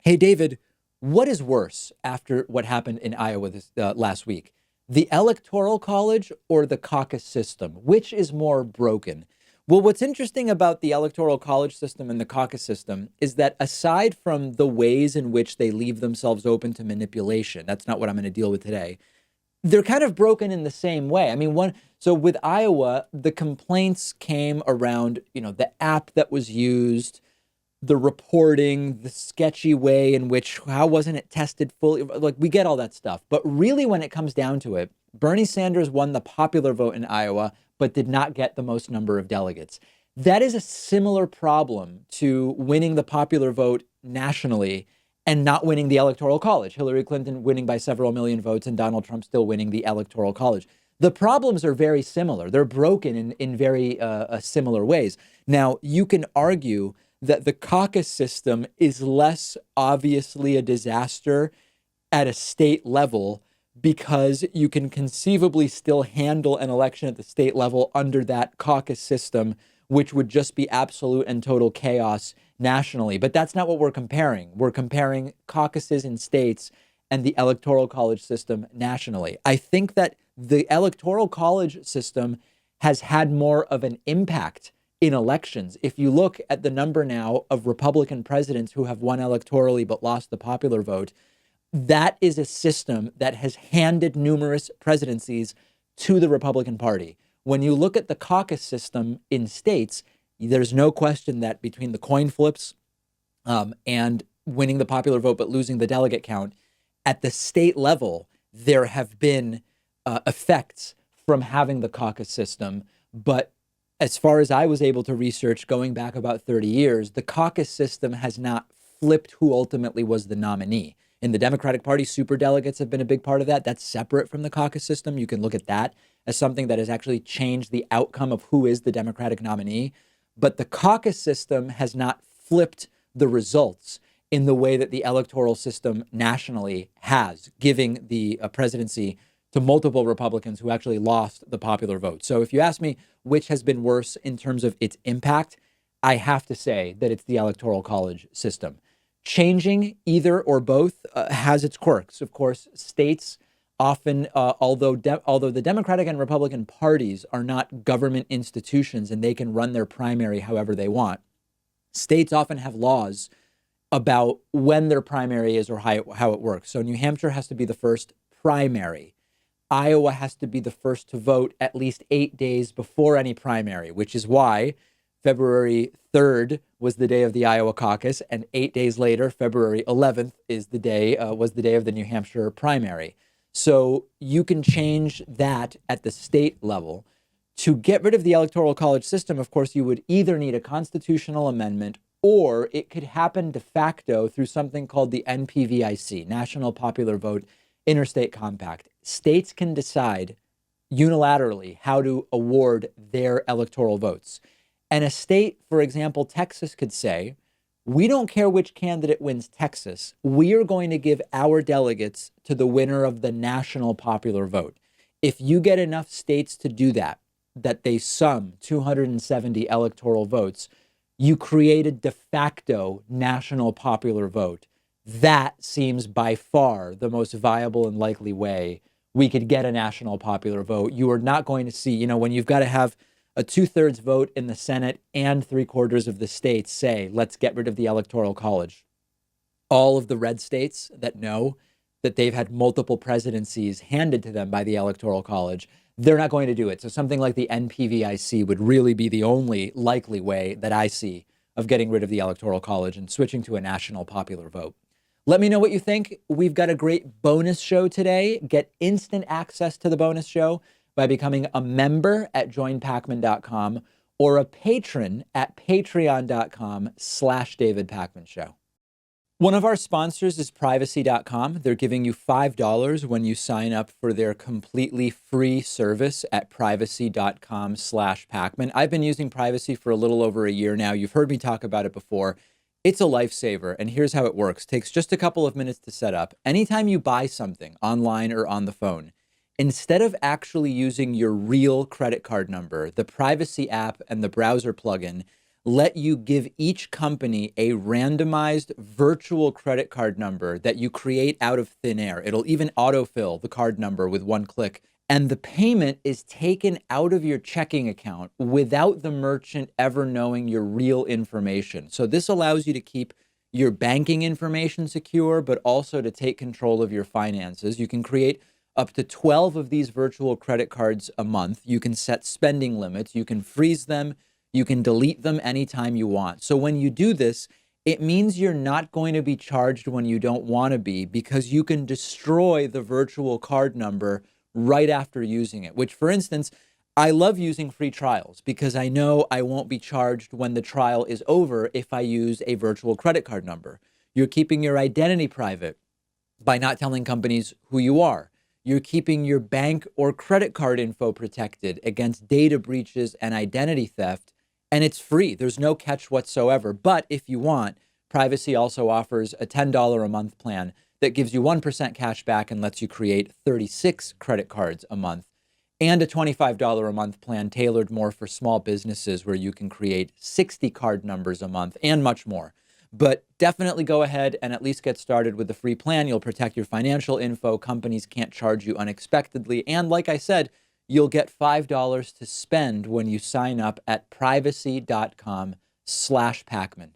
Hey, David, what is worse after what happened in Iowa last week? The Electoral College or the caucus system? Which is more broken? Well, what's interesting about the Electoral College system and the caucus system is that aside from the ways in which they leave themselves open to manipulation, that's not what I'm going to deal with today. They're kind of broken in the same way. I mean, so with Iowa, the complaints came around, the app that was used, the reporting, the sketchy way in which, how wasn't it tested fully? Like, we get all that stuff. But really, when it comes down to it, Bernie Sanders won the popular vote in Iowa, but did not get the most number of delegates. That is a similar problem to winning the popular vote nationally and not winning the Electoral College. Hillary Clinton winning by several million votes and Donald Trump still winning the Electoral College. The problems are very similar. They're broken in very similar ways. Now, you can argue that the caucus system is less obviously a disaster at a state level because you can conceivably still handle an election at the state level under that caucus system, which would just be absolute and total chaos nationally. But that's not what we're comparing. We're comparing caucuses in states and the electoral college system nationally. I think that the electoral college system has had more of an impact in elections. If you look at the number now of Republican presidents who have won electorally but lost the popular vote, that is a system that has handed numerous presidencies to the Republican Party. When you look at the caucus system in states, there's no question that between the coin flips and winning the popular vote but losing the delegate count, at the state level, there have been effects from having the caucus system. But as far as I was able to research going back about 30 years, the caucus system has not flipped who ultimately was the nominee. In the Democratic Party, superdelegates have been a big part of that. That's separate from the caucus system. You can look at that as something that has actually changed the outcome of who is the Democratic nominee. But the caucus system has not flipped the results in the way that the electoral system nationally has, giving the presidency to multiple Republicans who actually lost the popular vote. So if you ask me which has been worse in terms of its impact, I have to say that it's the electoral college system. Changing either or both has its quirks. Of course, states often, although the Democratic and Republican parties are not government institutions and they can run their primary however they want, states often have laws about when their primary is or how it works. So New Hampshire has to be the first primary. Iowa has to be the first to vote at least 8 days before any primary, which is why February 3rd was the day of the Iowa caucus, and 8 days later, February 11th was the day of the New Hampshire primary. So you can change that at the state level. To get rid of the electoral college system, of course, you would either need a constitutional amendment or it could happen de facto through something called the NPVIC, National Popular Vote Interstate Compact. States can decide unilaterally how to award their electoral votes. And a state, for example, Texas could say, we don't care which candidate wins Texas. We are going to give our delegates to the winner of the national popular vote. If you get enough states to do that, that they sum 270 electoral votes, you create a de facto national popular vote. That seems by far the most viable and likely way we could get a national popular vote. You are not going to see, when you've got to have a 2/3 vote in the Senate and 3/4 of the states say, let's get rid of the Electoral College. All of the red states that know that they've had multiple presidencies handed to them by the Electoral College, they're not going to do it. So something like the NPVIC would really be the only likely way that I see of getting rid of the Electoral College and switching to a national popular vote. Let me know what you think. We've got a great bonus show today. Get instant access to the bonus show by becoming a member at joinpakman.com or a patron at patreon.com/David Pakman Show. One of our sponsors is privacy.com. They're giving you $5 when you sign up for their completely free service at privacy.com/Pakman. I've been using Privacy for a little over a year now. You've heard me talk about it before. It's a lifesaver, and here's how it works. It takes just a couple of minutes to set up. Anytime you buy something online or on the phone, instead of actually using your real credit card number, the Privacy app and the browser plugin let you give each company a randomized virtual credit card number that you create out of thin air. It'll even autofill the card number with one click. And the payment is taken out of your checking account without the merchant ever knowing your real information. So this allows you to keep your banking information secure, but also to take control of your finances. You can create up to 12 of these virtual credit cards a month. You can set spending limits. You can freeze them. You can delete them anytime you want. So when you do this, it means you're not going to be charged when you don't want to be, because you can destroy the virtual card number right after using it, which, for instance, I love using free trials because I know I won't be charged when the trial is over if I use a virtual credit card number. You're keeping your identity private by not telling companies who you are. You're keeping your bank or credit card info protected against data breaches and identity theft, and it's free. There's no catch whatsoever. But if you want, Privacy also offers a $10 a month plan that gives you 1% cash back and lets you create 36 credit cards a month, and a $25 a month plan tailored more for small businesses where you can create 60 card numbers a month and much more. But definitely go ahead and at least get started with the free plan. You'll protect your financial info. Companies can't charge you unexpectedly. And like I said, you'll get $5 to spend when you sign up at privacy.com/Pakman.